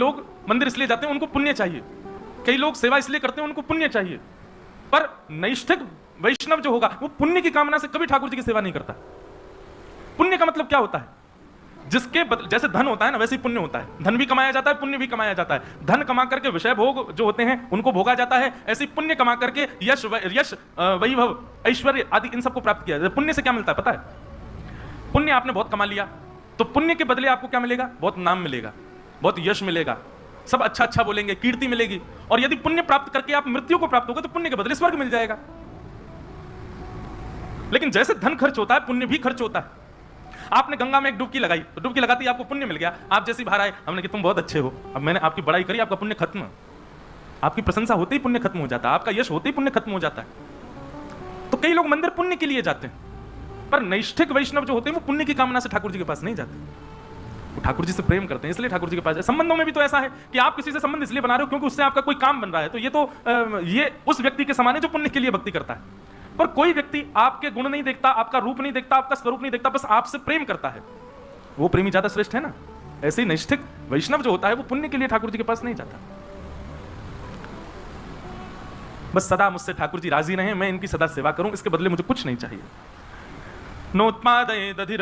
लोग मंदिर इसलिए जाते हैं उनको पुण्य चाहिए, कई लोग सेवा इसलिए करते हैं उनको पुण्य चाहिए, पर नैष्ठिक वैष्णव जो होगा वो पुण्य की कामना से कभी ठाकुर जी की सेवा नहीं करता। पुण्य का मतलब क्या होता है? जिसके जैसे धन होता है ना वैसे ही पुण्य होता है। धन भी कमाया जाता है, पुण्य भी कमाया जाता है। धन कमा करके विषय भोग जो होते हैं उनको भोगा जाता है, ऐसे ही पुण्य कमा करके यश वैभव ऐश्वर्य आदि इन सबको प्राप्त किया जाता है। पुण्य से क्या मिलता है पता है? पुण्य आपने बहुत कमा लिया तो पुण्य के बदले आपको क्या मिलेगा? बहुत नाम मिलेगा, बहुत यश मिलेगा, सब अच्छा अच्छा बोलेंगे, कीर्ति मिलेगी। और यदि पुण्य प्राप्त करके आप मृत्यु को प्राप्त होगे तो पुण्य के बदले स्वर्ग मिल जाएगा। लेकिन जैसे धन खर्च होता है पुण्य भी खर्च होता है। आपने गंगा में एक डुबकी लगाई तो डुबकी लगाती आपको पुण्य मिल गया। आप जैसे बाहर आए, हमने कि तुम बहुत अच्छे हो, अब मैंने आपकी बड़ाई करी, आपका पुण्य खत्म। आपकी प्रशंसा होते ही पुण्य खत्म हो जाता है, आपका यश होते ही पुण्य खत्म हो जाता है। तो कई लोग मंदिर पुण्य के लिए जाते हैं, पर नैष्ठिक वैष्णव जो होते हैं वो पुण्य की कामना से ठाकुर जी के पास नहीं जाते, वो ठाकुर जी से प्रेम करते हैं इसलिए ठाकुर जी के पास। संबंधों में भी तो ऐसा है कि आप किसी से संबंध इसलिए बना रहे हो क्योंकि उससे आपका कोई काम बन रहा है, तो ये उस व्यक्ति के समान है जो पुण्य के लिए भक्ति करता है। पर कोई व्यक्ति आपके गुण नहीं देखता, आपका रूप नहीं देखता, आपका स्वरूप नहीं देखता, बस आपसे प्रेम करता है, वो प्रेमी ज्यादा श्रेष्ठ है ना। ऐसे ही नैष्ठिक वैष्णव जो होता है वो पुण्य के लिए ठाकुर जी के पास नहीं जाता। बस सदा मुझसे ठाकुर जी राजी रहे, मैं इनकी सदा सेवा करूं, इसके बदले मुझे कुछ नहीं चाहिए। नोत्पादये दधि